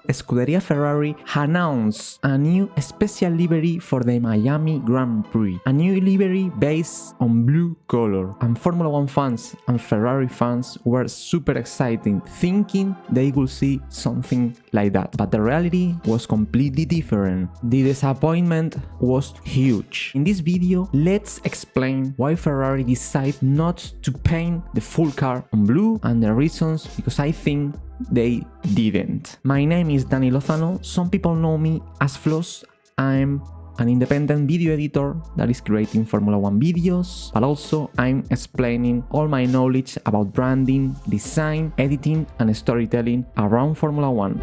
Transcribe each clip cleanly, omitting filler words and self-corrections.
Scuderia Ferrari announced a new special livery for the Miami Grand Prix. A new livery based on blue color. And Formula 1 fans and Ferrari fans were super excited, thinking they would see something like that. But the reality was completely different. The disappointment was huge. In this video, let's explain why Ferrari decided not to paint the full car on blue and the reasons because I think they didn't. My name is Dani Lozano. Some people know me as Floss. I'm an independent video editor that is creating Formula 1 videos, but also I'm explaining all my knowledge about branding, design, editing and storytelling around Formula 1.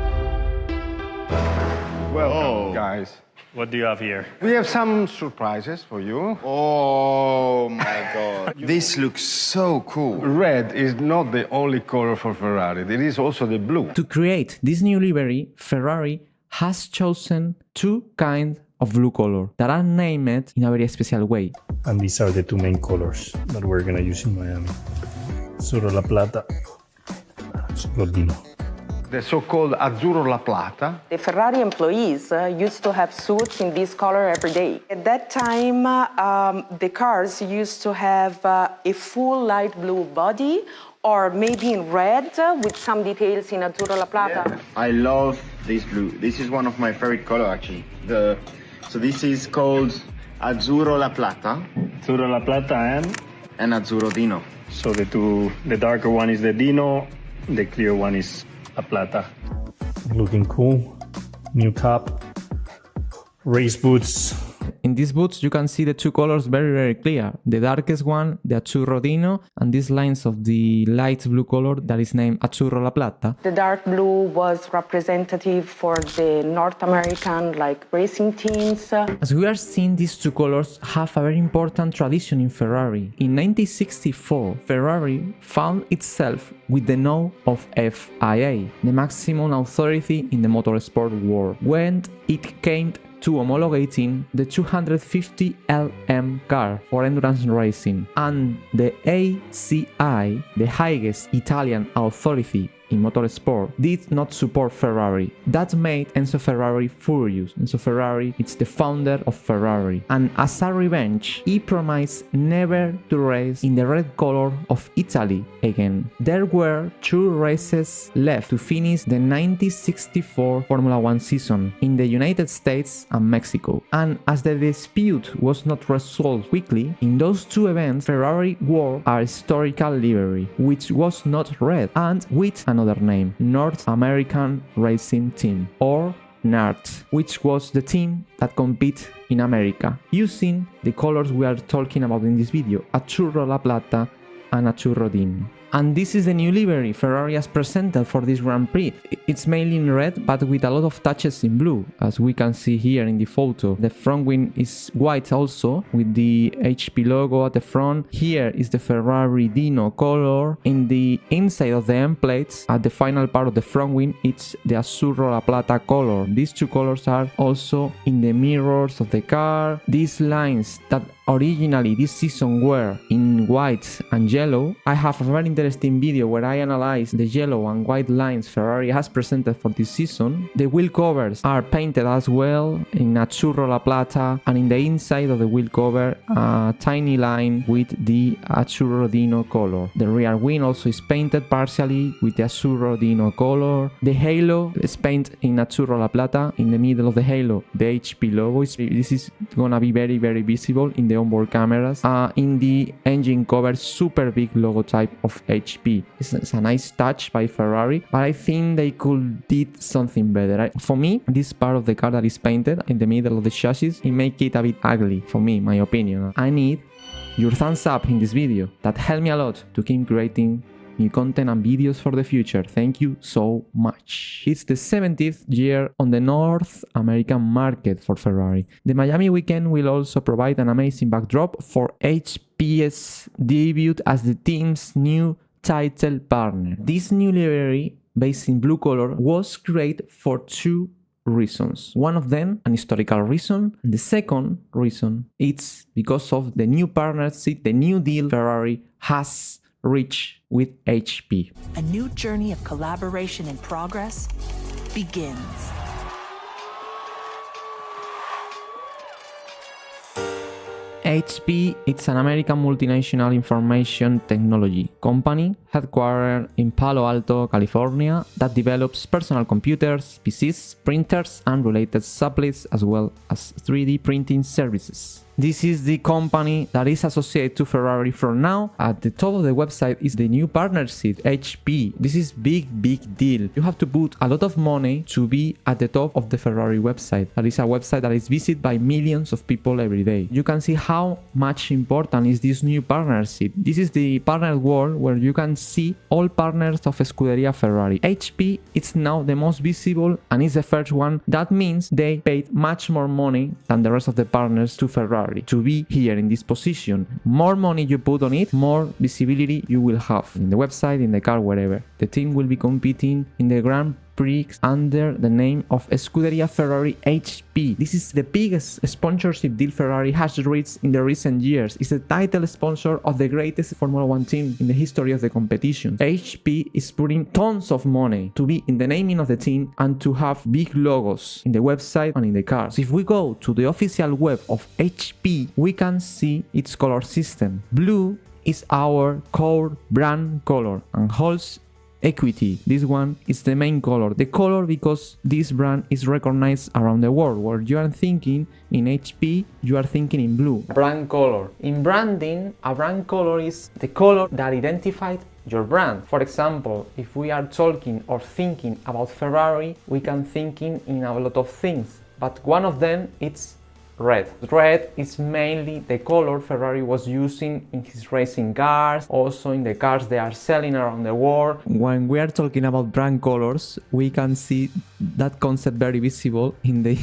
Welcome, guys. What do you have here? We have some surprises for you. Oh my god. This looks so cool. Red is not the only color for Ferrari. There is also the blue. To create this new livery, Ferrari has chosen two kinds of blue color that are named in a very special way. And these are the two main colors that we're gonna use in Miami. Azurro La Plata, Azurro Dino. The so-called Azzurro La Plata. The Ferrari employees used to have suits in this color every day. At that time, the cars used to have a full light blue body or maybe in red with some details in Azzurro La Plata. Yeah. I love this blue. This is one of my favorite color actually. So this is called Azzurro La Plata. Azurro La Plata and Azzurro Dino. So the darker one is the Dino, the clear one is La Plata. Looking cool. New cap. Race boots. In these boots you can see the two colors very clear. The darkest one, the Azzurro Dino, and these lines of the light blue color that is named Azzurro La Plata. The dark blue was representative for the North American racing teams. As we are seeing, these two colors have a very important tradition in Ferrari. In 1964, Ferrari found itself with the no of FIA, the maximum authority in the motorsport world, when it came to homologating the 250 LM car for endurance racing, and the ACI, the highest Italian authority in motorsport, did not support Ferrari. That made Enzo Ferrari furious. Enzo Ferrari is the founder of Ferrari, and as a revenge, he promised never to race in the red color of Italy again. There were 2 races left to finish the 1964 Formula 1 season in the United States and Mexico, and as the dispute was not resolved quickly, in those 2 events Ferrari wore a historical livery, which was not red and with another name, North American Racing Team, or NART, which was the team that compete in America, using the colors we are talking about in this video, Azzurro La Plata and Azzurro Dino. And this is the new livery Ferrari has presented for this Grand Prix. It's mainly in red, but with a lot of touches in blue, as we can see here in the photo. The front wing is white also, with the HP logo at the front. Here is the Ferrari Dino color. In the inside of the end plates, at the final part of the front wing, it's the Azzurro La Plata color. These two colors are also in the mirrors of the car. These lines that originally this season were in white and yellow. I have a very interesting video where I analyze the yellow and white lines Ferrari has presented for this season. The wheel covers are painted as well in Azzurro La Plata, and in the inside of the wheel cover a tiny line with the Azzurro Dino color. The rear wing also is painted partially with the Azzurro Dino color. The halo is painted in Azzurro La Plata. In the middle of the halo the HP logo this is gonna be very visible in the onboard cameras. In the engine cover, super big logotype of HP. It's a nice touch by Ferrari, but I think they could did something better. For me, this part of the car that is painted in the middle of the chassis, it make it a bit ugly, for me, my opinion. I need your thumbs up in this video. That helped me a lot to keep creating new content and videos for the future. Thank you so much. It's the 70th year on the North American market for Ferrari. The Miami weekend will also provide an amazing backdrop for HP's debut as the team's new title partner. This new livery, based in blue color, was created for 2 reasons. One of them, an historical reason, and the second reason, it's because of the new partnership, the new deal Ferrari has reached with HP. A new journey of collaboration in progress, begins. HP it's an American multinational information technology company headquartered in Palo Alto, California that develops personal computers, PCs, printers and related supplies as well as 3D printing services. This is the company that is associated to Ferrari from now. At the top of the website is the new partnership, HP. This is big deal. You have to put a lot of money to be at the top of the Ferrari website. That is a website that is visited by millions of people every day. You can see how much important is this new partnership. This is the partner world where you can see all partners of Scuderia Ferrari. HP is now the most visible and is the first one. That means they paid much more money than the rest of the partners to Ferrari to be here in this position. More money you put on it, more visibility you will have in the website, in the car, wherever. The team will be competing in the Grand Prix under the name of Scuderia Ferrari HP. This is the biggest sponsorship deal Ferrari has reached in the recent years. It's the title sponsor of the greatest Formula 1 team in the history of the competition. HP is putting tons of money to be in the naming of the team and to have big logos in the website and in the cars. If we go to the official web of HP, we can see its color system. Blue is our core brand color and holds equity. This one is the main color. The color because this brand is recognized around the world. Where you are thinking in HP, you are thinking in blue. Brand color. In branding, a brand color is the color that identifies your brand. For example, if we are talking or thinking about Ferrari, we can thinking in a lot of things. But one of them is red. Red is mainly the color Ferrari was using in his racing cars, also in the cars they are selling around the world. When we are talking about brand colors, we can see that concept very visible in the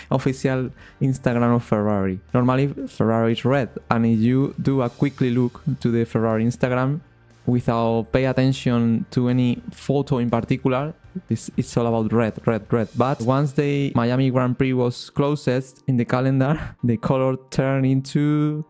official Instagram of Ferrari. Normally Ferrari is red, and if you do a quickly look to the Ferrari Instagram without pay attention to any photo in particular, it's all about red. But once the Miami Grand Prix was closest in the calendar, the color turned into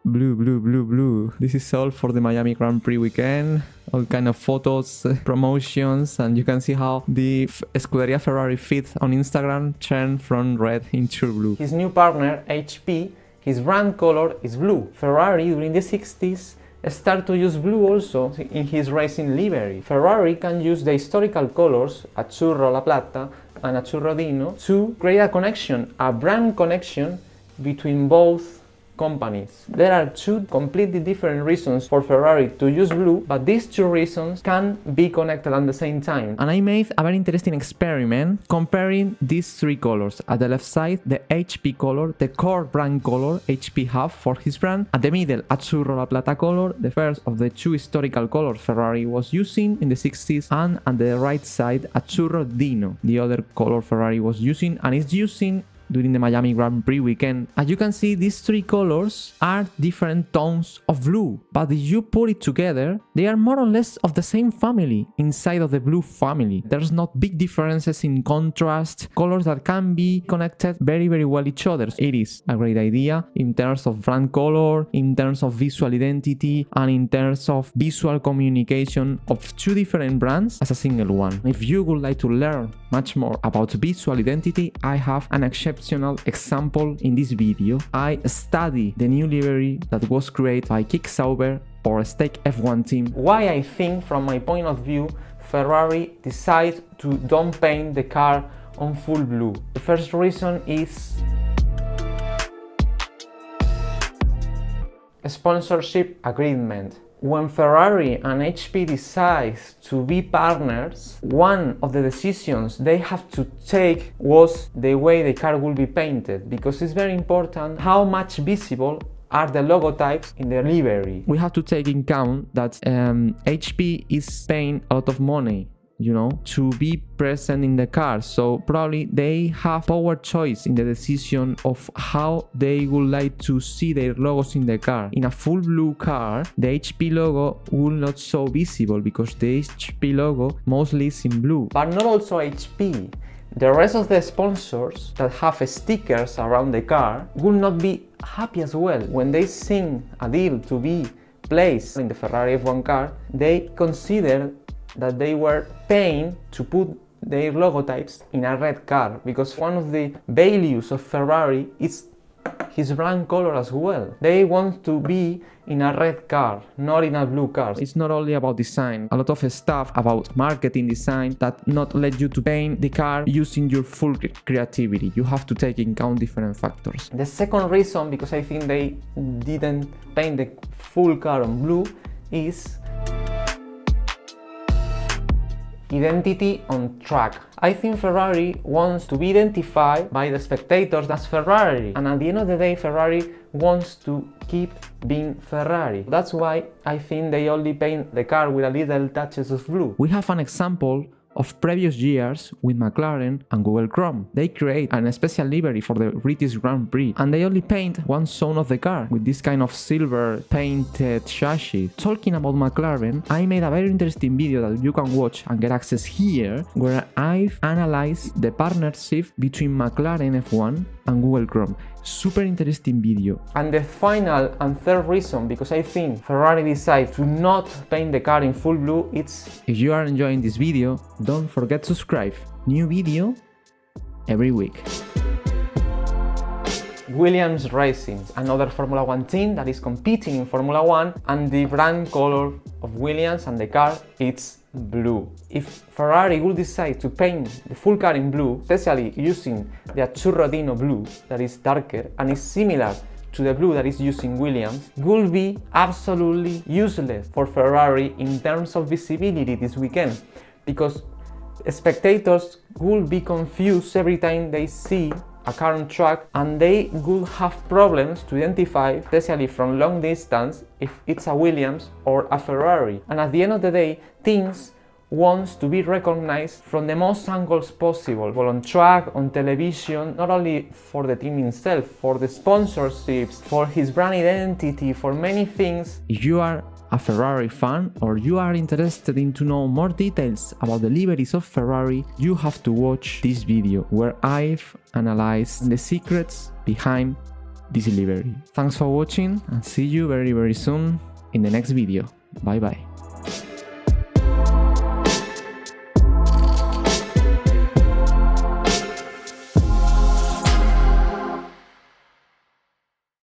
blue. This is all for the Miami Grand Prix weekend. All kind of photos, promotions, and you can see how the Scuderia Ferrari feed on Instagram turned from red into blue. His new partner, HP, his brand color is blue. Ferrari during the 60s start to use blue also in his racing livery. Ferrari can use the historical colors Azurro La Plata and Azurro Dino to create a connection, a brand connection between both companies. There are two completely different reasons for Ferrari to use blue, but these two reasons can be connected at the same time. And I made a very interesting experiment comparing these three colors. At the left side, the HP color, the core brand color HP have for his brand. At the middle, Azurro La Plata color, the first of the two historical colors Ferrari was using in the 60s. And at the right side, Azurro Dino, the other color Ferrari was using and is using during the Miami Grand Prix weekend. As you can see, these three colors are different tones of blue, but if you put it together, they are more or less of the same family inside of the blue family. There's not big differences in contrast, colors that can be connected very well each other. It is a great idea in terms of brand color, in terms of visual identity, and in terms of visual communication of two different brands as a single one. If you would like to learn much more about visual identity, I have an exceptional example in this video. I study the new livery that was created by Kick Sauber or Stake F1 team. Why I think, from my point of view, Ferrari decided to don't paint the car on full blue. The first reason is a sponsorship agreement. When Ferrari and HP decide to be partners, one of the decisions they have to take was the way the car will be painted, because it's very important how much visible are the logotypes in the livery. We have to take in account that HP is paying a lot of money, you know, to be present in the car, so probably they have power choice in the decision of how they would like to see their logos in the car. In a full blue car, the HP logo will not so visible because the HP logo mostly is in blue. But not also HP. The rest of the sponsors that have stickers around the car will not be happy as well. When they sing a deal to be placed in the Ferrari F1 car, they consider that they were paying to put their logotypes in a red car, because one of the values of Ferrari is his brand color as well. They want to be in a red car, not in a blue car. It's not only about design, a lot of stuff about marketing design that not let you to paint the car using your full creativity. You have to take in account different factors. The second reason, because I think they didn't paint the full car on blue, is identity on track. I think Ferrari wants to be identified by the spectators as Ferrari, and at the end of the day Ferrari wants to keep being Ferrari. That's why I think they only paint the car with a little touches of blue. We have an example of previous years with McLaren and Google Chrome. They create a special livery for the British Grand Prix, and they only paint one zone of the car with this kind of silver painted chassis. Talking about McLaren, I made a very interesting video that you can watch and get access here, where I've analyzed the partnership between McLaren F1 and Google Chrome. Super interesting video. And the final and third reason, because I think Ferrari decided to not paint the car in full blue, it's if you are enjoying this video, don't forget to subscribe. New video every week. Williams Racing, another Formula 1 team that is competing in Formula 1, and the brand color of Williams and the car, it's blue. If Ferrari will decide to paint the full car in blue, especially using the Azurro Dino blue that is darker and is similar to the blue that is using Williams, will be absolutely useless for Ferrari in terms of visibility this weekend, because spectators will be confused every time they see a car on track, and they will have problems to identify, especially from long distance, if it's a Williams or a Ferrari. And at the end of the day, teams wants to be recognized from the most angles possible, on track, on television, not only for the team itself, for the sponsorships, for his brand identity, for many things. If you are a Ferrari fan, or you are interested in to know more details about the liveries of Ferrari, you have to watch this video where I've analyzed the secrets behind this livery. Thanks for watching, and see you very soon in the next video. Bye bye.